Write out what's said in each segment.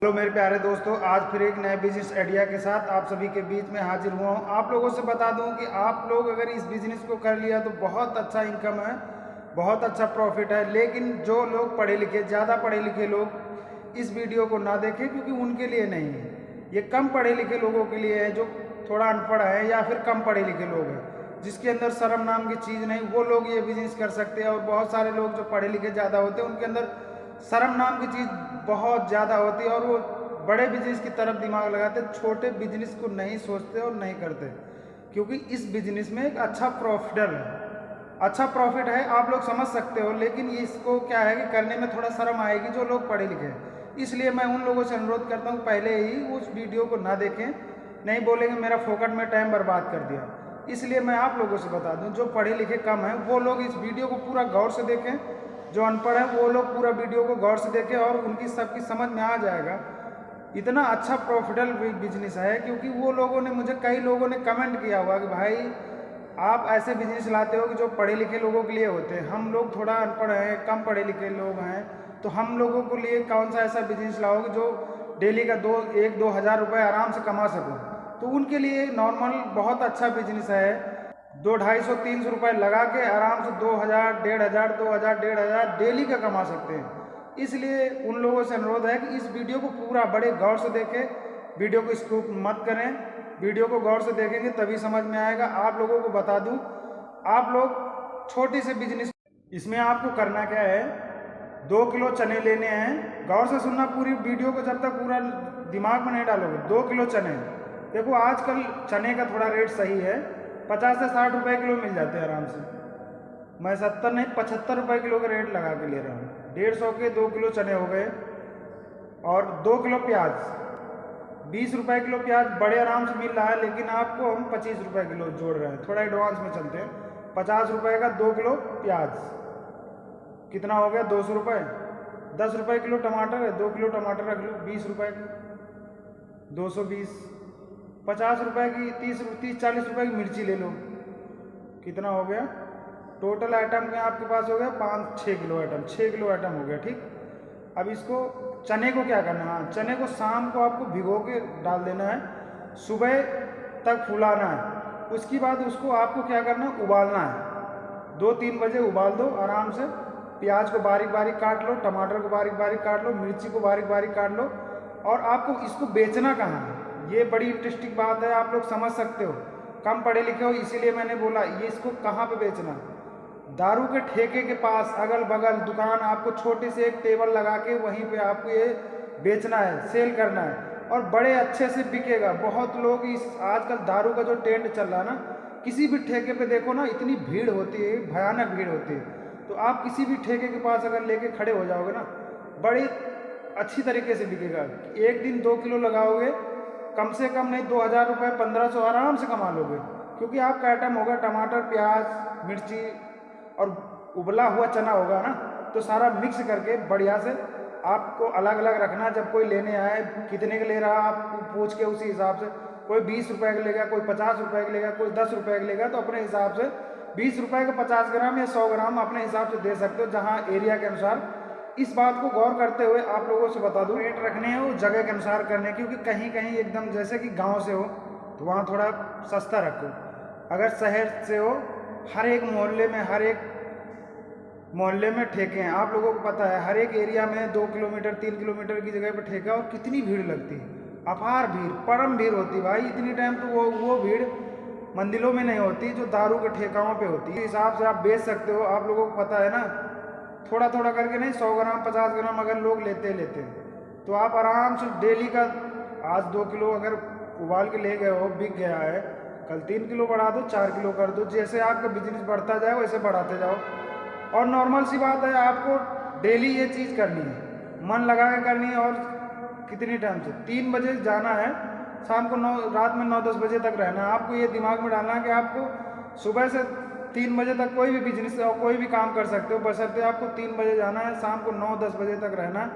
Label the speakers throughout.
Speaker 1: Hello मेरे प्यारे दोस्तों, आज फिर एक नए बिजनेस आइडिया के साथ आप सभी के बीच में हाजिर हुआ हूँ। आप लोगों से बता दूँ कि आप लोग अगर इस बिज़नेस को कर लिया तो बहुत अच्छा इनकम है, बहुत अच्छा प्रॉफिट है। लेकिन जो लोग पढ़े लिखे, ज़्यादा पढ़े लिखे लोग इस वीडियो को ना देखें, क्योंकि उनके लिए नहीं है। ये कम पढ़े लिखे लोगों के लिए है, जो थोड़ा अनपढ़ है या फिर कम पढ़े लिखे लोग हैं, जिसके अंदर शर्म नाम की चीज़ नहीं, वो लोग ये बिज़नेस कर सकते हैं। और बहुत सारे लोग जो पढ़े लिखे ज़्यादा होते हैं, उनके अंदर शर्म नाम की चीज़ बहुत ज़्यादा होती है और वो बड़े बिजनेस की तरफ दिमाग लगाते, छोटे बिजनेस को नहीं सोचते और नहीं करते। क्योंकि इस बिजनेस में एक अच्छा प्रॉफिट है, आप लोग समझ सकते हो। लेकिन इसको क्या है कि करने में थोड़ा शर्म आएगी जो लोग पढ़े लिखे हैं। इसलिए मैं उन लोगों से अनुरोध करता हूँ पहले ही उस वीडियो को ना देखें, नहीं बोलेंगे मेरा फोकट में टाइम बर्बाद कर दिया। इसलिए मैं आप लोगों से बता दूं, जो पढ़े लिखे कम हैं वो लोग इस वीडियो को पूरा गौर से देखें, जो अनपढ़ है वो लोग पूरा वीडियो को गौर से देखें और उनकी सबकी समझ में आ जाएगा। इतना अच्छा प्रॉफिटेबल बिजनेस है, क्योंकि वो लोगों ने मुझे, कई लोगों ने कमेंट किया हुआ कि भाई आप ऐसे बिजनेस लाते हो कि जो पढ़े लिखे लोगों के लिए होते हैं। हम लोग थोड़ा अनपढ़ हैं, कम पढ़े लिखे लोग हैं, तो हम लोगों के लिए कौन सा ऐसा बिजनेस लाओगे जो डेली का 1-2 हज़ार रुपये आराम से कमा सको। तो उनके लिए नॉर्मल बहुत अच्छा बिजनेस है। 200-250-300 रुपये लगा के आराम से 2,000, 1,500, 2,000, 1,500 डेली का कमा सकते हैं। इसलिए उन लोगों से अनुरोध है कि इस वीडियो को पूरा बड़े गौर से देखें, वीडियो को स्किप मत करें। वीडियो को गौर से देखेंगे तभी समझ में आएगा। आप लोगों को बता दूं, आप लोग छोटे से बिजनेस, इसमें आपको करना क्या है, 2 किलो चने लेने हैं। गौर से सुनना पूरी वीडियो को, जब तक पूरा दिमाग में नहीं डालोगे। 2 किलो चने, देखो आजकल चने का थोड़ा रेट सही है, 50 से 60 रुपये किलो मिल जाते हैं आराम से। मैं 70 नहीं 75 रुपये किलो का रेट लगा के ले रहा हूँ। 150 के 2 किलो चने हो गए। और 2 किलो प्याज, 20 रुपये किलो प्याज बड़े आराम से मिल रहा है, लेकिन आपको हम 25 रुपये किलो जोड़ रहे हैं, थोड़ा एडवांस में चलते हैं। 50 रुपये का 2 किलो प्याज कितना हो गया, 200 रुपये। 10 रुपये किलो टमाटर है, 2 किलो टमाटर रख लो, 20 रुपये का 220। 50 रुपये की 30-40 रुपये की मिर्ची ले लो, कितना हो गया टोटल आइटम में आपके पास हो गया 5-6 किलो आइटम, 6 किलो आइटम हो गया। ठीक, अब इसको चने को क्या करना है, हाँ, चने को शाम को आपको भिगो के डाल देना है, सुबह तक फुलाना है। उसके बाद उसको आपको क्या करना है, उबालना है। 2-3 बजे उबाल दो आराम से। प्याज को बारीक बारीक काट लो, टमाटर को बारीक बारीक काट लो, मिर्ची को बारीक बारीक काट लो। और आपको इसको बेचना कहाँ है, ये बड़ी इंटरेस्टिंग बात है, आप लोग समझ सकते हो। कम पढ़े लिखे हो इसीलिए मैंने बोला, ये इसको कहाँ पे बेचना, दारू के ठेके के पास अगल बगल दुकान, आपको छोटे से एक टेबल लगा के वहीं पे आपको ये बेचना है, सेल करना है, और बड़े अच्छे से बिकेगा। बहुत लोग इस आजकल दारू का जो ट्रेंड चल रहा है ना, किसी भी ठेके पे देखो ना, इतनी भीड़ होती है, भयानक भीड़ होती है। तो आप किसी भी ठेके के पास अगर लेके खड़े हो जाओगे ना, बड़ी अच्छी तरीके से बिकेगा। एक दिन 2 किलो लगाओगे, कम से कम नहीं 2,000 रुपये, 1,500 आराम से कमा लोगे। क्योंकि आपका आइटम होगा टमाटर, प्याज, मिर्ची और उबला हुआ चना होगा ना, तो सारा मिक्स करके बढ़िया से आपको अलग अलग रखना। जब कोई लेने आए, कितने का ले रहा आप पूछ के उसी हिसाब से, कोई 20 रुपये का लेगा, कोई 50 रुपये का लेगा, कोई 10 रुपये का लेगा, तो अपने हिसाब से 20 रुपये का 50 ग्राम या 100 ग्राम अपने हिसाब से दे सकते हो, जहाँ एरिया के अनुसार। इस बात को गौर करते हुए आप लोगों से बता दूं, रेट रखने हैं वो जगह के अनुसार करने, क्योंकि कहीं कहीं एकदम जैसे कि गांव से हो तो वहाँ थोड़ा सस्ता रखो। अगर शहर से हो, हर एक मोहल्ले में ठेके हैं, आप लोगों को पता है। हर एक एरिया में 2 किलोमीटर 3 किलोमीटर की जगह पर ठेका, और कितनी भीड़ लगती है, अपार भीड़, परम भीड़ होती है भाई। इतनी टाइम तो वो भीड़ मंदिरों में नहीं होती जो दारू के ठेकाओं पे होती है। इस हिसाब से आप बेच सकते हो, आप लोगों को पता है ना। थोड़ा थोड़ा करके नहीं, 100 ग्राम 50 ग्राम अगर लोग लेते तो आप आराम से डेली का, आज 2 किलो अगर उबाल के ले गए हो, बिक गया है, कल 3 किलो बढ़ा दो, 4 किलो कर दो। जैसे आपका बिजनेस बढ़ता जाए वैसे बढ़ाते जाओ। और नॉर्मल सी बात है, आपको डेली ये चीज़ करनी है, मन लगा के करनी है। और कितनी टाइम से, 3 बजे जाना है, शाम को रात में 9-10 बजे तक रहना है। आपको ये दिमाग में डालना है कि आपको सुबह से 3 बजे तक कोई भी बिजनेस और कोई भी काम कर सकते हो, बशर्ते आपको 3 बजे जाना है, शाम को 9-10 बजे तक रहना है,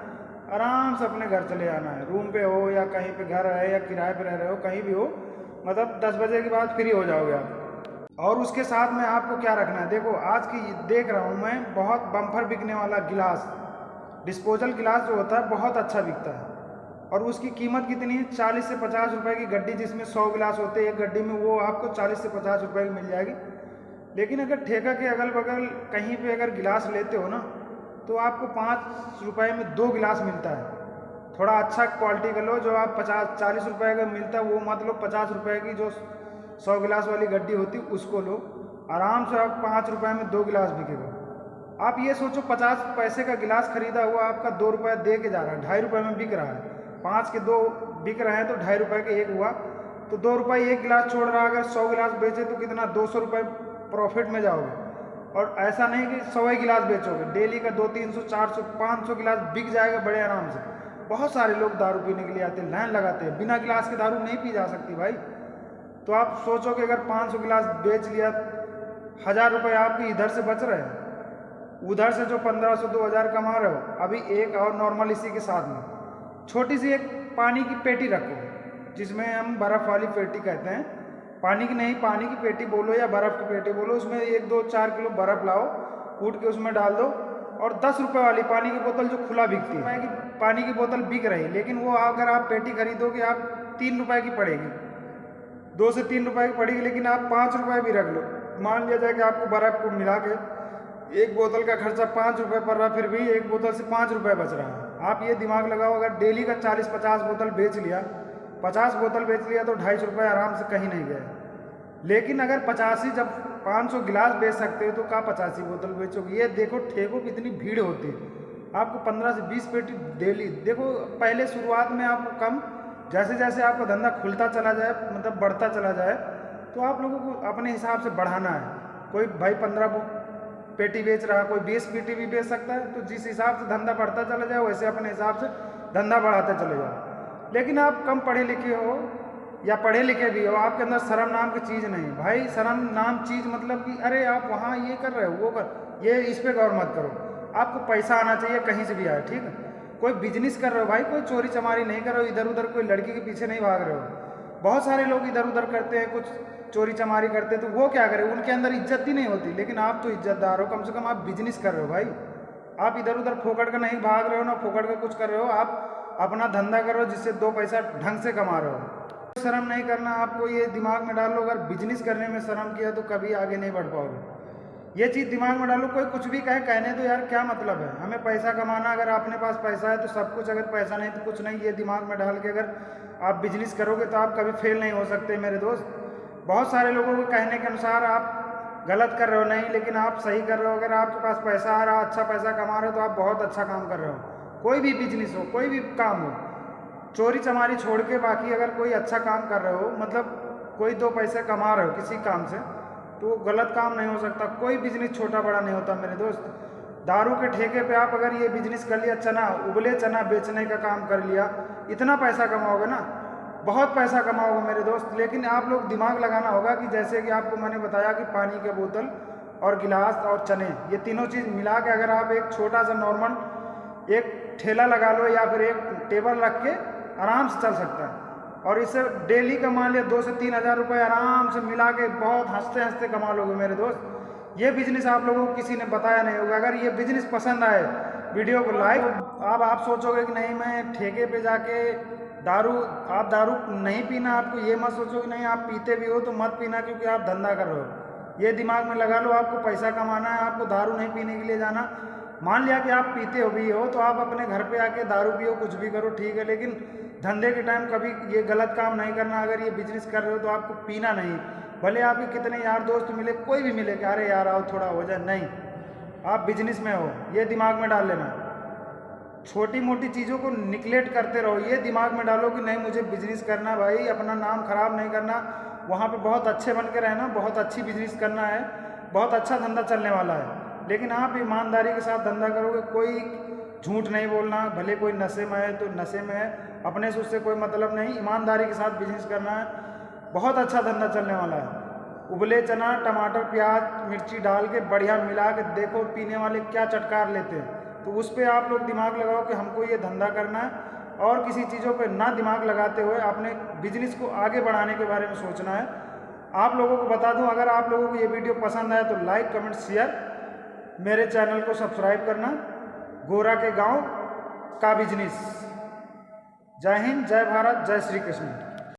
Speaker 1: आराम से अपने घर चले जाना है। रूम पे हो या कहीं पे घर है या किराए पे रह रहे हो, कहीं भी हो, मतलब 10 बजे के बाद फ्री हो जाओगे आप। और उसके साथ में आपको क्या रखना है, देखो आज की देख रहा हूँ मैं, बहुत बम्पर बिकने वाला गिलास, डिस्पोजल गिलास जो होता है बहुत अच्छा बिकता है। और उसकी कीमत कितनी है? 40 से 50 रुपए की गड्डी, जिसमें 100 गिलास होते हैं एक गड्डी में, वो आपको 40 से 50 रुपए की मिल जाएगी। लेकिन अगर ठेका के अगल बगल कहीं पे अगर गिलास लेते हो ना, तो आपको 5 रुपए में 2 गिलास मिलता है। थोड़ा अच्छा क्वालिटी का लो, जो आप 40 रुपए का मिलता है वो मत लो, 50 रुपए की जो 100 गिलास वाली गड्डी होती उसको लो। आराम से आप 5 रुपए में 2 गिलास बिकेगा। आप ये सोचो 50 पैसे का गिलास खरीदा हुआ आपका 2 रुपये दे के जा रहा है, 2.5 रुपये में बिक रहा है। 5 के 2 बिक रहे हैं तो 2.5 रुपये के एक हुआ, तो 2 रुपये एक गिलास छोड़ रहा है। अगर 100 गिलास बेचे तो कितना, 200 रुपये प्रॉफिट में जाओगे। और ऐसा नहीं कि 100 ही गिलास बेचोगे, डेली का 200, 300, 400, 500 गिलास बिक जाएगा बड़े आराम से। बहुत सारे लोग दारू पीने के लिए आते हैं, लाइन लगाते हैं। बिना गिलास के दारू नहीं पी जा सकती भाई। तो आप सोचो कि अगर 500 गिलास बेच लिया, 1000 रुपये आपके इधर से बच रहे हैं, उधर से जो 1500, 2000 कमा रहे हो। अभी एक और नॉर्मल इसी के साथ में छोटी सी एक पानी की पेटी रखो, जिसमें हम बर्फ़ वाली पेटी कहते हैं, पानी की नहीं, पानी की पेटी बोलो या बर्फ़ की पेटी बोलो। उसमें 1, 2, 4 किलो बर्फ़ लाओ, कूट के उसमें डाल दो। और 10 रुपये वाली पानी की बोतल जो खुला बिकती है, कि पानी की बोतल बिक रही, लेकिन वो अगर आप पेटी खरीदोगे आप 3 रुपये की पड़ेगी, 2 से 3 रुपये की पड़ेगी। लेकिन आप 5 रुपये भी रख लो, मान लिया जाए कि आपको बर्फ़ को मिला के एक बोतल का खर्चा 5 रुपये पड़ रहा, फिर भी एक बोतल से 5 रुपये बच रहा है। आप ये दिमाग लगाओ, अगर डेली का 40-50 बोतल बेच लिया, 50 बोतल बेच लिया, तो 250 रुपये आराम से कहीं नहीं गए। लेकिन अगर 85, जब 500 गिलास बेच सकते हो तो क्या 85 बोतल बेचोगे? ये देखो ठेकों की इतनी भीड़ होती है, आपको 15 से 20 पेटी डेली। देखो पहले शुरुआत में आपको कम, जैसे जैसे आपका धंधा खुलता चला जाए, मतलब बढ़ता चला जाए, तो आप लोगों को अपने हिसाब से बढ़ाना है। कोई भाई 15 पेटी बेच रहा है, कोई 20 पेटी भी बेच सकता है। तो जिस हिसाब से धंधा बढ़ता चला जाए, वैसे अपने हिसाब से धंधा बढ़ाते चले जाओ। लेकिन आप कम पढ़े लिखे हो या पढ़े लिखे भी हो, आपके अंदर शर्म नाम की चीज़ नहीं भाई। शर्म नाम चीज़ मतलब कि अरे आप वहाँ ये कर रहे हो, वो कर, ये इस पर गौर मत करो। आपको पैसा आना चाहिए कहीं से भी आए, ठीक है। कोई बिजनेस कर रहे हो भाई, कोई चोरी चमारी नहीं कर रहे हो, इधर उधर कोई लड़की के पीछे नहीं भाग रहे हो। बहुत सारे लोग इधर उधर करते हैं, कुछ चोरी चमारी करते हैं, तो वो क्या करें, उनके अंदर इज्जत ही नहीं होती। लेकिन आप तो इज्जतदार हो, कम से कम आप बिजनेस कर रहे हो भाई। आप इधर उधर फोकट का नहीं भाग रहे हो, ना फोकट का कुछ कर रहे हो। आप अपना धंधा करो जिससे 2 पैसा ढंग से कमा रहे हो। शर्म नहीं करना आपको, ये दिमाग में डाल लो। अगर बिजनेस करने में शर्म किया तो कभी आगे नहीं बढ़ पाओगे। ये चीज़ दिमाग में डालो। कोई कुछ भी कहे, कहने तो यार क्या मतलब है, हमें पैसा कमाना। अगर अपने पास पैसा है तो सब कुछ, अगर पैसा नहीं तो कुछ नहीं। ये दिमाग में डाल के अगर आप बिजनेस करोगे तो आप कभी फेल नहीं हो सकते मेरे दोस्त। बहुत सारे लोगों के कहने के अनुसार आप गलत कर रहे हो, नहीं, लेकिन आप सही कर रहे हो। अगर आपके पास पैसा आ रहा, अच्छा पैसा कमा रहे हो, तो आप बहुत अच्छा काम कर रहे हो। कोई भी बिजनेस हो, कोई भी काम हो, चोरी चमारी छोड़ के बाकी अगर कोई अच्छा काम कर रहे हो, मतलब कोई 2 पैसे कमा रहे हो किसी काम से, तो वो गलत काम नहीं हो सकता। कोई बिजनेस छोटा बड़ा नहीं होता मेरे दोस्त। दारू के ठेके पे आप अगर ये बिजनेस कर लिया, चना, उबले चना बेचने का काम कर लिया, इतना पैसा कमाओगे ना, बहुत पैसा कमाओगे मेरे दोस्त। लेकिन आप लोग दिमाग लगाना होगा कि जैसे कि आपको मैंने बताया कि पानी के बोतल और गिलास और चने, ये तीनों चीज़ मिला के अगर आप एक छोटा सा नॉर्मल एक ठेला लगा लो या फिर एक टेबल रख के, आराम से चल सकता है। और इससे डेली का मान लिया 2 से 3 हज़ार रुपये आराम से मिला के बहुत हंसते हंसते कमा लोगे मेरे दोस्त। ये बिजनेस आप लोगों को किसी ने बताया नहीं होगा। अगर ये बिजनेस पसंद आए, वीडियो को लाइक। अब आप सोचोगे कि नहीं मैं ठेके पे जाके दारू, आप दारू नहीं पीना, आपको ये मत सोचो कि नहीं आप पीते भी हो तो मत पीना क्योंकि आप धंधा कर रहे हो। ये दिमाग में लगा लो, आपको पैसा कमाना है, आपको दारू नहीं पीने के लिए जाना। मान लिया कि आप पीते हो भी हो तो आप अपने घर पे आके दारू पियो, कुछ भी करो, ठीक है, लेकिन धंधे के टाइम कभी ये गलत काम नहीं करना। अगर ये बिजनेस कर रहे हो तो आपको पीना नहीं। भले आपके कितने यार दोस्त मिले, कोई भी मिले कि अरे यार आओ थोड़ा हो जाए, नहीं, आप बिजनेस में हो, ये दिमाग में डाल लेना। छोटी मोटी चीज़ों को निगलेक्ट करते रहो, ये दिमाग में डालो कि नहीं मुझे बिजनेस करना भाई, अपना नाम खराब नहीं करना, वहाँ पे बहुत अच्छे बन के रहना, बहुत अच्छी बिजनेस करना है, बहुत अच्छा धंधा चलने वाला है। लेकिन आप ईमानदारी के साथ धंधा करोगे, कोई झूठ नहीं बोलना, भले कोई नशे में है तो नशे में है, अपने से उससे कोई मतलब नहीं, ईमानदारी के साथ बिजनेस करना है, बहुत अच्छा धंधा चलने वाला है। उबले चना, टमाटर, प्याज, मिर्ची डाल के बढ़िया मिला के देखो पीने वाले क्या चटकार लेते हैं। तो उस पर आप लोग दिमाग लगाओ कि हमको ये धंधा करना है और किसी चीज़ों पे ना दिमाग लगाते हुए अपने बिजनेस को आगे बढ़ाने के बारे में सोचना है। आप लोगों को बता दूं, अगर आप लोगों को ये वीडियो पसंद आए तो लाइक, कमेंट, शेयर, मेरे चैनल को सब्सक्राइब करना। गोरा के गांव का बिजनेस। जय हिंद, जय भारत, जय श्री कृष्ण।